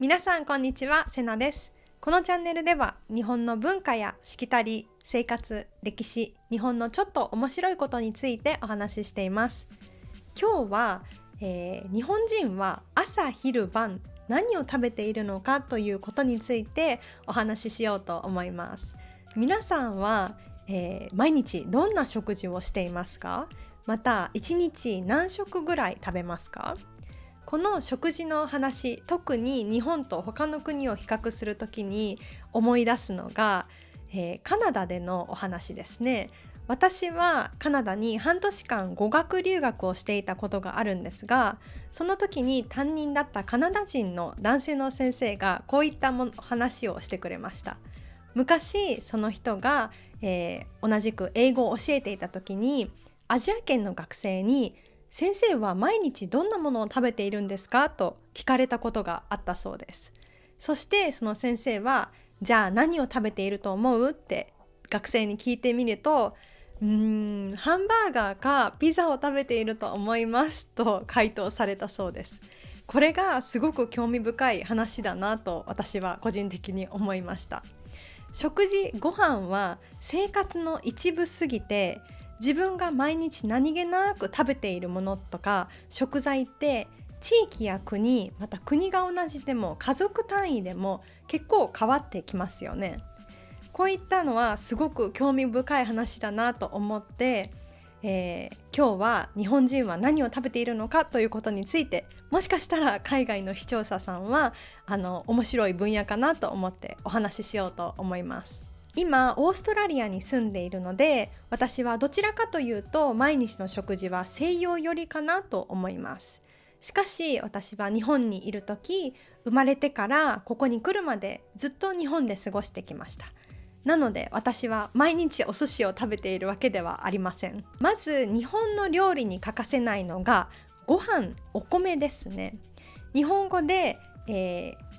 皆さんこんにちは、セナです。このチャンネルでは日本の文化やしきたり、生活、歴史、日本のちょっと面白いことについてお話ししています。今日は、日本人は朝昼晩何を食べているのかということについてお話ししようと思います。皆さんは、毎日どんな食事をしていますか？また1日何食ぐらい食べますか？この食事の話、特に日本と他の国を比較するときに思い出すのが、カナダでのお話ですね。私はカナダに半年間語学留学をしていたことがあるんですが、その時に担任だったカナダ人の男性の先生がこういった話をしてくれました。昔その人が、同じく英語を教えていた時にアジア圏の学生に先生は毎日どんなものを食べているんですかと聞かれたことがあったそうです。そしてその先生は、じゃあ何を食べていると思うって学生に聞いてみると、ハンバーガーかピザを食べていると思いますと回答されたそうです。これがすごく興味深い話だなと私は個人的に思いました。食事、ご飯は生活の一部すぎて、自分が毎日何気なく食べているものとか食材って地域や国、また国が同じでも家族単位でも結構変わってきますよね。こういったのはすごく興味深い話だなと思って、今日は日本人は何を食べているのかということについて、もしかしたら海外の視聴者さんは面白い分野かなと思ってお話ししようと思います。今オーストラリアに住んでいるので、私はどちらかというと毎日の食事は西洋寄りかなと思います。しかし私は日本にいる時、生まれてからここに来るまでずっと日本で過ごしてきました。なので私は毎日お寿司を食べているわけではありません。まず日本の料理に欠かせないのがご飯、お米ですね。日本語で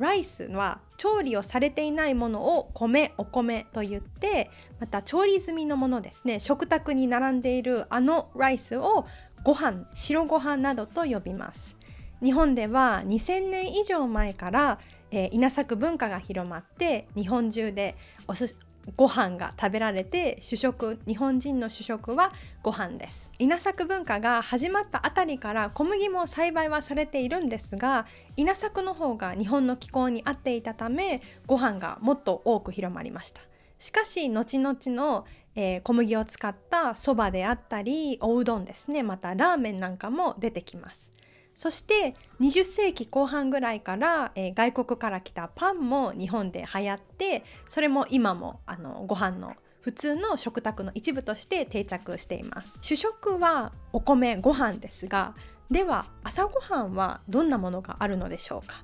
ライスは調理をされていないものを米、お米と言って、また調理済みのものですね、食卓に並んでいるライスをご飯、白ご飯などと呼びます。日本では2000年以上前から、稲作文化が広まって、日本中でご飯が食べられて、日本人の主食はご飯です。稲作文化が始まったあたりから小麦も栽培はされているんですが、稲作の方が日本の気候に合っていたため、ご飯がもっと多く広まりました。しかし後々の、小麦を使ったそばであったりおうどんですね、またラーメンなんかも出てきます。そして20世紀後半ぐらいから、外国から来たパンも日本で流行って、それも今もご飯の普通の食卓の一部として定着しています。主食はお米、ご飯ですが、では朝ごはんはどんなものがあるのでしょうか。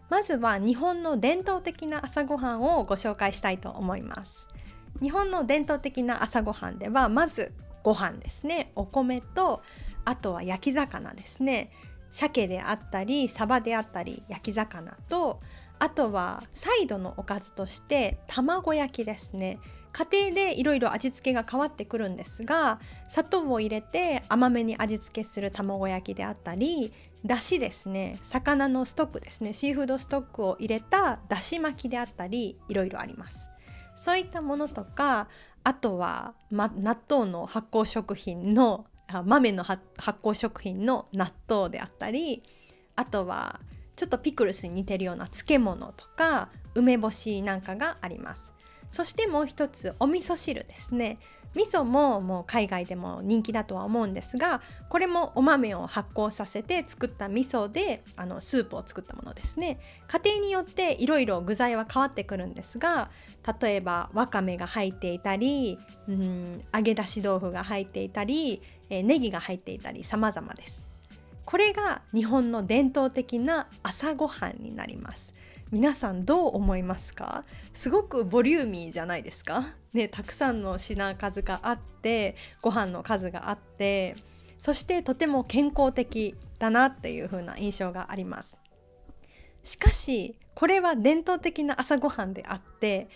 まずは日本の伝統的な朝ごはんをご紹介したいと思います。日本の伝統的な朝ごはんでは、まずご飯ですね、お米と、あとは焼き魚ですね、鮭であったりサバであったり焼き魚と、あとはサイドのおかずとして卵焼きですね。家庭でいろいろ味付けが変わってくるんですが、砂糖を入れて甘めに味付けする卵焼きであったり、だしですね、魚のストックですね、シーフードストックを入れただし巻きであったり、いろいろあります。そういったものとか、あとは、納豆の発酵食品の豆の発酵食品の納豆であったり、あとはちょっとピクルスに似てるような漬物とか梅干しなんかがあります。そしてもう一つ、お味噌汁ですね。味噌もう海外でも人気だとは思うんですが、これもお豆を発酵させて作った味噌でスープを作ったものですね。家庭によっていろいろ具材は変わってくるんですが、例えばわかめが入っていたり、揚げ出し豆腐が入っていたり、ネギが入っていたり様々です。これが日本の伝統的な朝ごはんになります。皆さんどう思いますか？すごくボリューミーじゃないですかね。たくさんの品数があって、ご飯の数があって、そしてとても健康的だなっていう風な印象があります。しかしこれは伝統的な朝ごはんであって、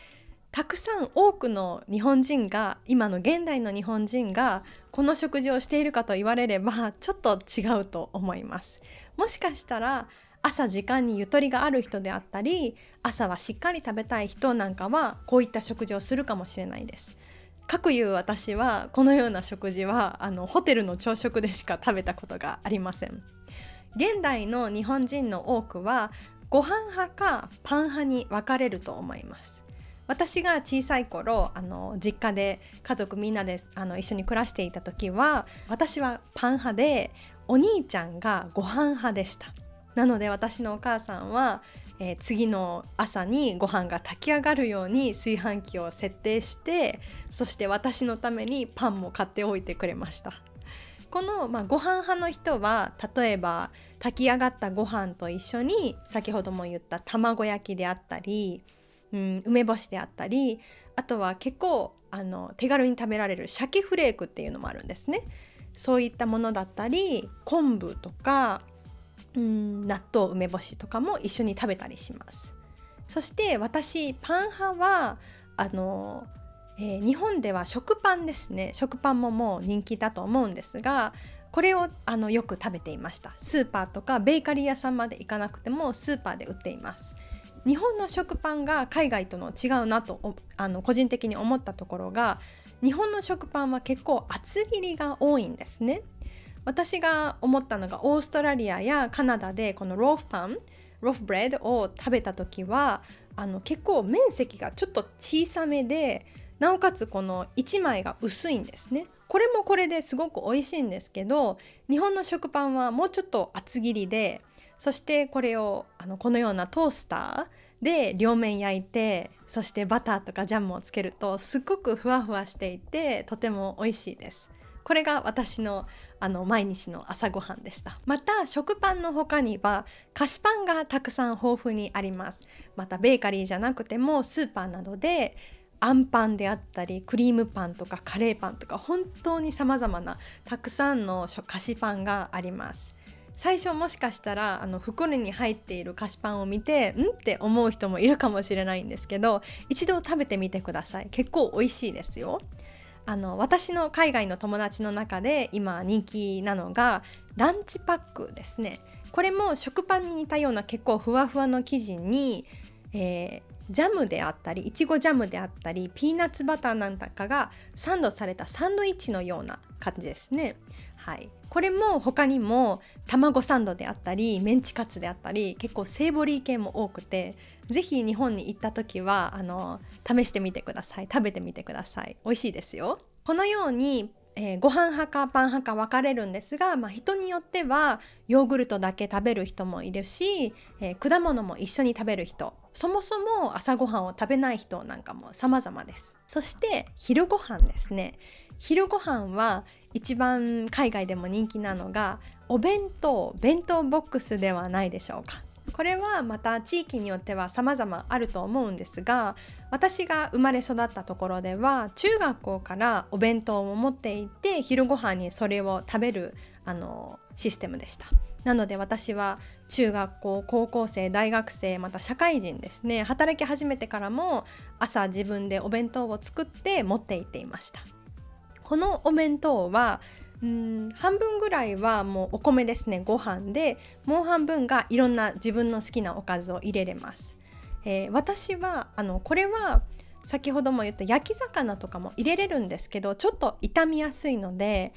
たくさん多くの日本人が、今の現代の日本人がこの食事をしているかと言われればちょっと違うと思います。もしかしたら朝時間にゆとりがある人であったり、朝はしっかり食べたい人なんかはこういった食事をするかもしれないです。かくいう私はこのような食事はホテルの朝食でしか食べたことがありません。現代の日本人の多くはご飯派かパン派に分かれると思います。私が小さい頃実家で家族みんなで一緒に暮らしていた時は、私はパン派でお兄ちゃんがご飯派でした。なので私のお母さんは、次の朝にご飯が炊き上がるように炊飯器を設定して、そして私のためにパンも買っておいてくれました。この、ご飯派の人は例えば炊き上がったご飯と一緒に先ほども言った卵焼きであったり、梅干しであったり、あとは結構手軽に食べられる鮭フレークっていうのもあるんですね。そういったものだったり昆布とか納豆梅干しとかも一緒に食べたりします。そして私パン派は日本では食パンですね。食パンももう人気だと思うんですが、これをよく食べていました。スーパーとかベーカリー屋さんまで行かなくてもスーパーで売っています。日本の食パンが海外との違うなと個人的に思ったところが、日本の食パンは結構厚切りが多いんですね。私が思ったのがオーストラリアやカナダでこのローフブレッドを食べた時は結構面積がちょっと小さめで、なおかつこの1枚が薄いんですね。これもこれですごく美味しいんですけど、日本の食パンはもうちょっと厚切りで、そしてこれをこのようなトースターで両面焼いて、そしてバターとかジャムをつけるとすっごくふわふわしていてとても美味しいです。これが私の毎日の朝ごはんでした。また食パンの他には菓子パンがたくさん豊富にあります。またベーカリーじゃなくてもスーパーなどであんパンであったりクリームパンとかカレーパンとか、本当に様々なたくさんの菓子パンがあります。最初もしかしたら袋に入っている菓子パンを見てって思う人もいるかもしれないんですけど、一度食べてみてください。結構美味しいですよ。私の海外の友達の中で今人気なのがランチパックですね。これも食パンに似たような結構ふわふわの生地に、ジャムであったりいちごジャムであったりピーナッツバターなんかがサンドされたサンドイッチのような感じですね。はい、これも他にも卵サンドであったりメンチカツであったり結構セーボリー系も多くて、ぜひ日本に行った時は試してみてください。食べてみてください。美味しいですよ。このようにご飯派かパン派か分かれるんですが、人によってはヨーグルトだけ食べる人もいるし、果物も一緒に食べる人、そもそも朝ごはんを食べない人なんかも様々です。そして昼ご飯ですね。昼ご飯は一番海外でも人気なのが弁当ボックスではないでしょうか。これはまた地域によっては様々あると思うんですが、私が生まれ育ったところでは中学校からお弁当を持っていて昼ご飯にそれを食べるシステムでした。なので私は中学校、高校生、大学生、また社会人ですね、働き始めてからも朝自分でお弁当を作って持って行っていました。このお弁当は半分ぐらいはもうお米ですね、ご飯で、もう半分がいろんな自分の好きなおかずを入れれます。私はこれは先ほども言った焼き魚とかも入れれるんですけど、ちょっと傷みやすいので、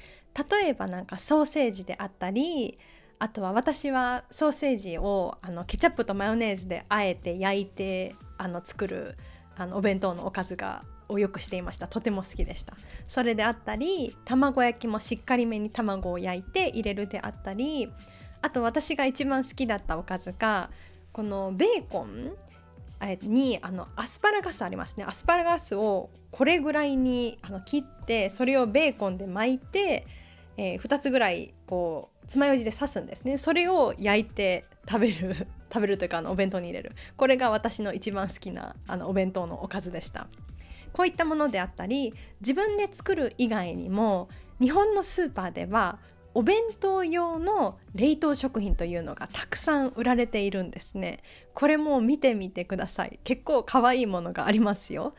例えばなんかソーセージであったり、あとは私はソーセージをケチャップとマヨネーズであえて焼いて作るお弁当のおかずをよくしていました。とても好きでした。それであったり、卵焼きもしっかりめに卵を焼いて入れるであったり、あと私が一番好きだったおかずがこのベーコンにアスパラガスありますね。アスパラガスをこれぐらいに切って、それをベーコンで巻いて、2つぐらいこう爪楊枝で刺すんですね。それを焼いて食べるというかお弁当に入れる。これが私の一番好きなお弁当のおかずでした。こういったものであったり、自分で作る以外にも日本のスーパーではお弁当用の冷凍食品というのがたくさん売られているんですね。これも見てみてください。結構可愛いものがありますよ。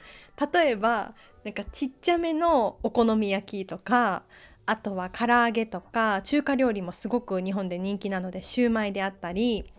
例えばなんかちっちゃめのお好み焼きとか、あとは唐揚げとか中華料理もすごく日本で人気なのでシューマイであったり、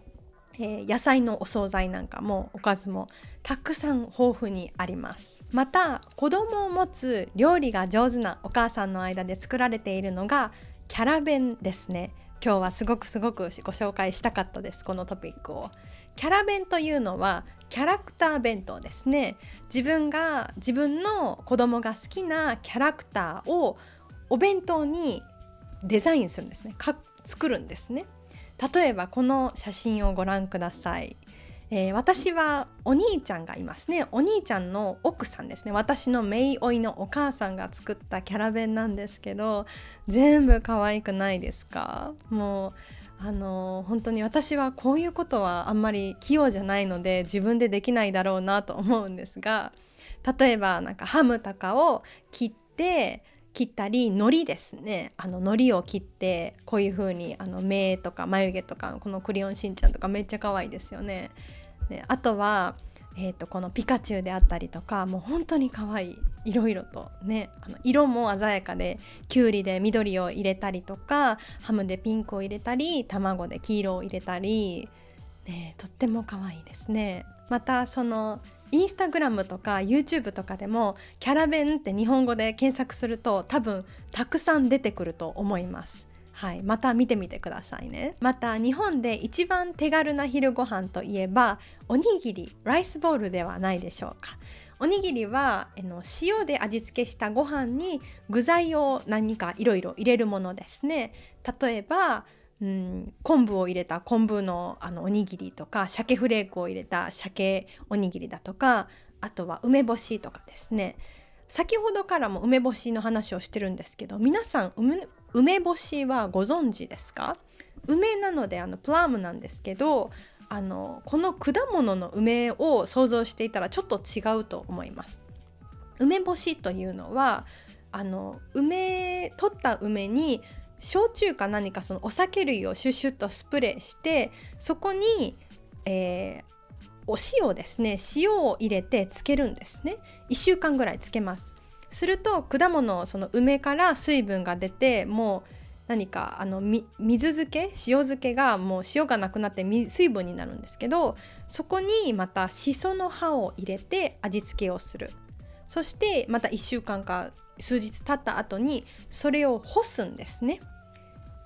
野菜のお惣菜なんかもおかずもたくさん豊富にあります。また子供を持つ料理が上手なお母さんの間で作られているのがキャラ弁ですね。今日はすごくご紹介したかったです、このトピックを。キャラ弁というのはキャラクター弁当ですね。自分の子供が好きなキャラクターをお弁当にデザインするんですね。作るんですね。例えばこの写真をご覧ください。私はお兄ちゃんがいますね。お兄ちゃんの奥さんですね。私の姪おいのお母さんが作ったキャラ弁なんですけど、全部可愛くないですか？もう本当に私はこういうことはあんまり器用じゃないので自分でできないだろうなと思うんですが、例えばなんかハムとかを切ったり、海苔ですね。海苔を切ってこういう風に目とか眉毛とか、このクレヨンしんちゃんとかめっちゃ可愛いですよね。であとは、このピカチュウであったりとか、もう本当に可愛い、いろいろとね、色も鮮やかで、きゅうりで緑を入れたりとか、ハムでピンクを入れたり、卵で黄色を入れたり、とっても可愛いですね。またそのインスタグラムとか YouTube とかでもキャラ弁って日本語で検索すると多分たくさん出てくると思います。はい、また見てみてくださいね。また日本で一番手軽な昼ご飯といえばおにぎり、ライスボールではないでしょうか。おにぎりは塩で味付けしたご飯に具材を何かいろいろ入れるものですね。例えば昆布を入れた昆布のおにぎりとか、鮭フレークを入れた鮭おにぎりだとか、あとは梅干しとかですね。先ほどからも梅干しの話をしてるんですけど、皆さん梅干しはご存知ですか？梅なのでプラムなんですけど、この果物の梅を想像していたらちょっと違うと思います。梅干しというのは取った梅に焼酎か何かそのお酒類をシュッシュッとスプレーして、そこに、お塩ですね、塩を入れて漬けるんですね。1週間ぐらい漬けます。すると果物、その梅から水分が出て、もう何か水漬け、塩漬けがもう塩がなくなって水分になるんですけど、そこにまたシソの葉を入れて味付けをする。そしてまた1週間か数日経った後にそれを干すんですね。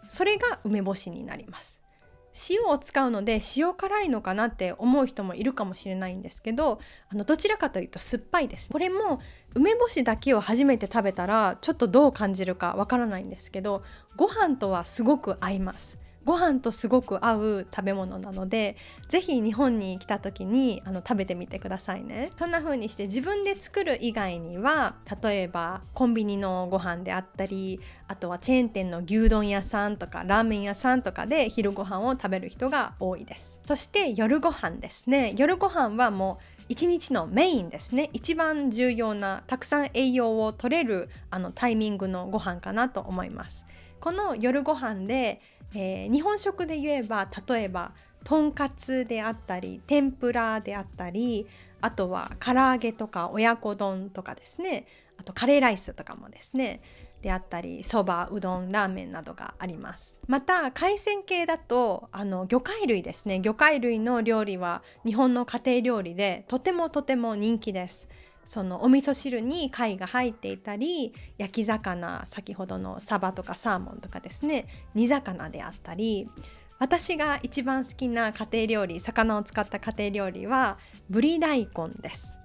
それが梅干しになります。塩を使うので塩辛いのかなって思う人もいるかもしれないんですけど、どちらかというと酸っぱいです。これも梅干しだけを初めて食べたらちょっとどう感じるかわからないんですけど、ご飯とはすごく合います。ご飯とすごく合う食べ物なので、ぜひ日本に来た時に食べてみてくださいね。そんな風にして自分で作る以外には、例えばコンビニのご飯であったり、あとはチェーン店の牛丼屋さんとかラーメン屋さんとかで昼ご飯を食べる人が多いです。そして夜ご飯ですね。夜ご飯はもう一日のメインですね。一番重要な、たくさん栄養を取れるタイミングのご飯かなと思います。この夜ご飯で日本食で言えば、例えばとんかつであったり天ぷらであったり、あとは唐揚げとか親子丼とかですね、あとカレーライスとかもですねであったり、そば、うどん、ラーメンなどがあります。また海鮮系だと魚介類ですね。魚介類の料理は日本の家庭料理でとても人気です。そのお味噌汁に貝が入っていたり、焼き魚、先ほどのサバとかサーモンとかですね、煮魚であったり、私が一番好きな家庭料理、魚を使った家庭料理はブリ大根です。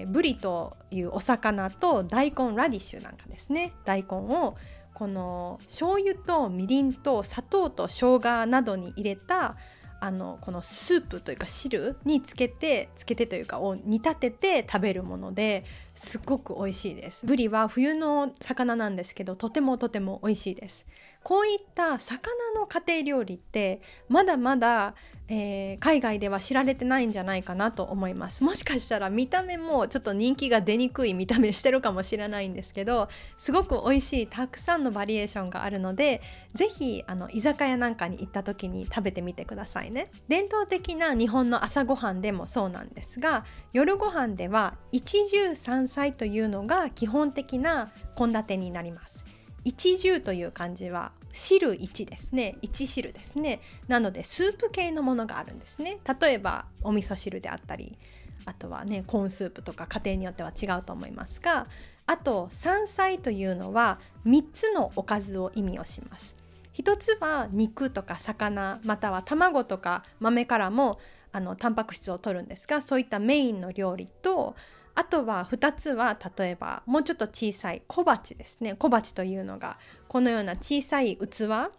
ブリというお魚と大根、ラディッシュなんかですね、大根をこの醤油とみりんと砂糖と生姜などに入れたこのスープというか汁につけてというかを煮立てて食べるもので、すっごく美味しいです。ブリは冬の魚なんですけど、とても美味しいです。こういった魚の家庭料理ってまだまだ、海外では知られてないんじゃないかなと思います。もしかしたら見た目もちょっと人気が出にくい見た目してるかもしれないんですけど、すごく美味しい、たくさんのバリエーションがあるので、ぜひ居酒屋なんかに行った時に食べてみてくださいね。伝統的な日本の朝ごはんでもそうなんですが、夜ご飯では一汁三菜というのが基本的な献立になります。一汁という漢字は汁1ですね、1汁ですね。なのでスープ系のものがあるんですね。例えばお味噌汁であったり、あとはねコーンスープとか家庭によっては違うと思いますが、あと山菜というのは3つのおかずを意味をします。1つは肉とか魚、または卵とか豆からもタンパク質を取るんですが、そういったメインの料理と、あとは2つは例えばもうちょっと小さい小鉢ですね。小鉢というのがこのような小さい器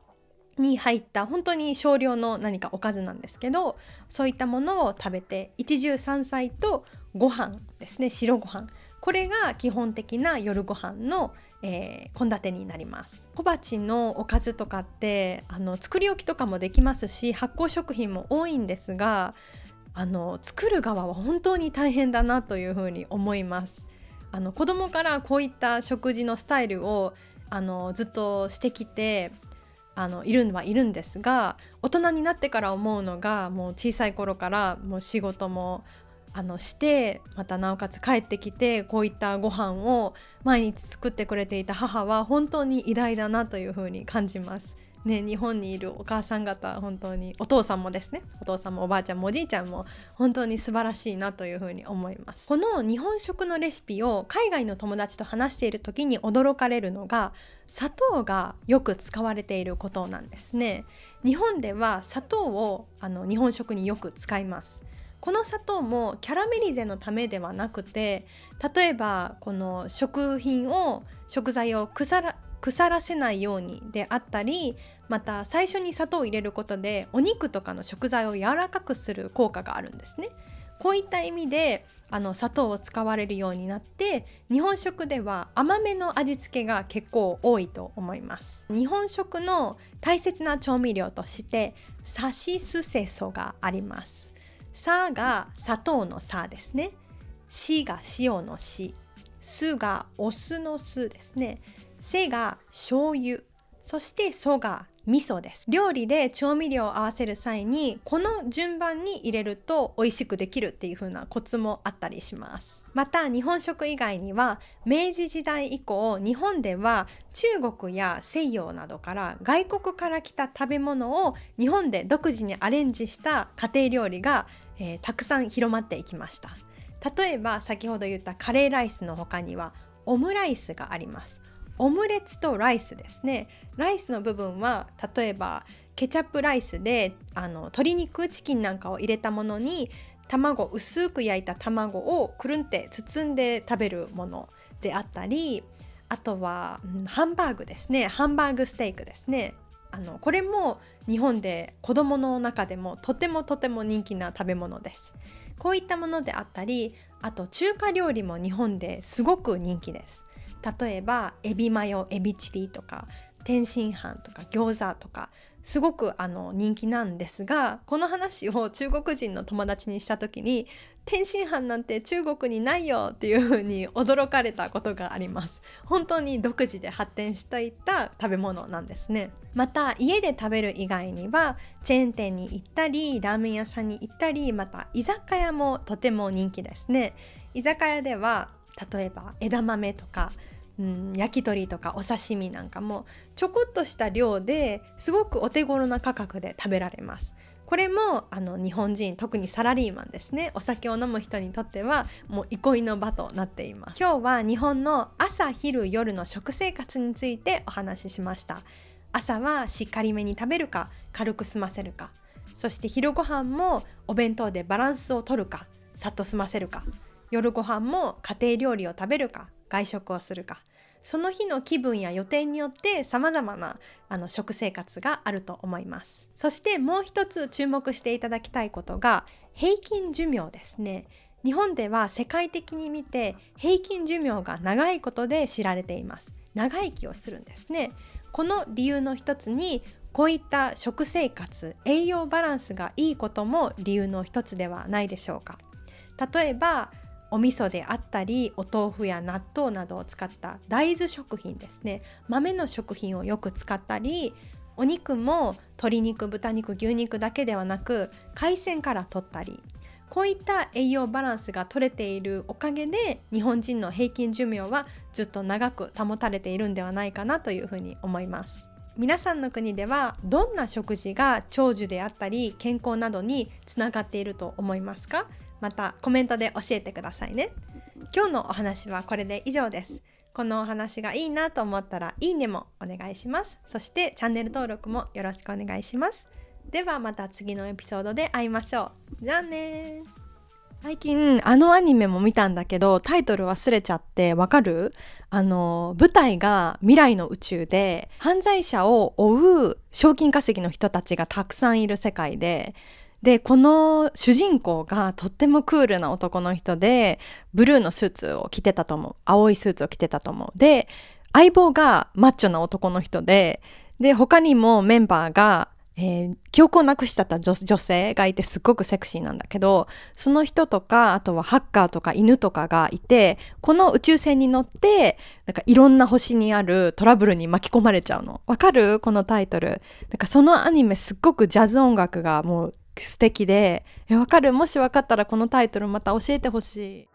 に入った本当に少量の何かおかずなんですけど、そういったものを食べて、一汁三菜とご飯ですね、白ご飯、これが基本的な夜ご飯の献立になります。小鉢のおかずとかって作り置きとかもできますし、発酵食品も多いんですが、作る側は本当に大変だなというふうに思います。子供からこういった食事のスタイルをずっとしてきているんですが、大人になってから思うのが、もう小さい頃からもう仕事もして、またなおかつ帰ってきてこういったご飯を毎日作ってくれていた母は本当に偉大だなというふうに感じますね。日本にいるお母さん方、本当にお父さんもですね、お父さんもおばあちゃんもおじいちゃんも本当に素晴らしいなというふうに思います。この日本食のレシピを海外の友達と話している時に驚かれるのが、砂糖がよく使われていることなんですね。日本では砂糖を日本食によく使います。この砂糖もキャラメリゼのためではなくて、例えばこの食材を腐らせないようにであったり、また最初に砂糖を入れることでお肉とかの食材を柔らかくする効果があるんですね。こういった意味で砂糖を使われるようになって、日本食では甘めの味付けが結構多いと思います。日本食の大切な調味料としてさしすせそがあります。さが砂糖のさですね。しが塩のし。すがお酢の酢ですね。せが醤油。そしてそが味噌です。料理で調味料を合わせる際にこの順番に入れると美味しくできるっていう風なコツもあったりします。また日本食以外には明治時代以降、日本では中国や西洋などから外国から来た食べ物を日本で独自にアレンジした家庭料理が、たくさん広まっていきました。例えば先ほど言ったカレーライスの他にはオムライスがあります。オムレツとライスですね。ライスの部分は例えばケチャップライスで鶏肉チキンなんかを入れたものに薄く焼いた卵をくるんって包んで食べるものであったり、あとはハンバーグですね。ハンバーグステーキですね。これも日本で子供の中でもとても人気な食べ物です。こういったものであったり、あと中華料理も日本ですごく人気です。例えばエビマヨ、エビチリとか天津飯とか餃子とかすごく人気なんですが、この話を中国人の友達にした時に天津飯なんて中国にないよっていう風に驚かれたことがあります。本当に独自で発展していった食べ物なんですね。また家で食べる以外にはチェーン店に行ったりラーメン屋さんに行ったり、また居酒屋もとても人気ですね。居酒屋では例えば枝豆とか焼き鳥とかお刺身なんかもちょこっとした量ですごくお手頃な価格で食べられます。これも日本人、特にサラリーマンですね、お酒を飲む人にとってはもう憩いの場となっています。今日は日本の朝昼夜の食生活についてお話ししました。朝はしっかりめに食べるか軽く済ませるか、そして昼ご飯もお弁当でバランスを取るかさっと済ませるか、夜ご飯も家庭料理を食べるか外食をするか、その日の気分や予定によって様々な食生活があると思います。そしてもう一つ注目していただきたいことが平均寿命ですね。日本では世界的に見て平均寿命が長いことで知られています。長生きをするんですね。この理由の一つにこういった食生活、栄養バランスがいいことも理由の一つではないでしょうか。例えばお味噌であったりお豆腐や納豆などを使った大豆食品ですね。豆の食品をよく使ったり、お肉も鶏肉、豚肉、牛肉だけではなく海鮮から取ったり、こういった栄養バランスが取れているおかげで日本人の平均寿命はずっと長く保たれているんではないかなというふうに思います。皆さんの国ではどんな食事が長寿であったり健康などにつながっていると思いますか？またコメントで教えてくださいね。今日のお話はこれで以上です。このお話がいいなと思ったらいいねもお願いします。そしてチャンネル登録もよろしくお願いします。ではまた次のエピソードで会いましょう。じゃあね。最近アニメも見たんだけどタイトル忘れちゃってわかる？舞台が未来の宇宙で犯罪者を追う賞金稼ぎの人たちがたくさんいる世界で、この主人公がとってもクールな男の人でブルーのスーツを着てたと思う。青いスーツを着てたと思う。で相棒がマッチョな男の人で他にもメンバーが記憶をなくしちゃった女性がいてすっごくセクシーなんだけど、その人とかあとはハッカーとか犬とかがいて、この宇宙船に乗ってなんかいろんな星にあるトラブルに巻き込まれちゃうの。わかる？このタイトル。なんかそのアニメすっごくジャズ音楽がもう素敵で、わかる？もしわかったらこのタイトルまた教えてほしい。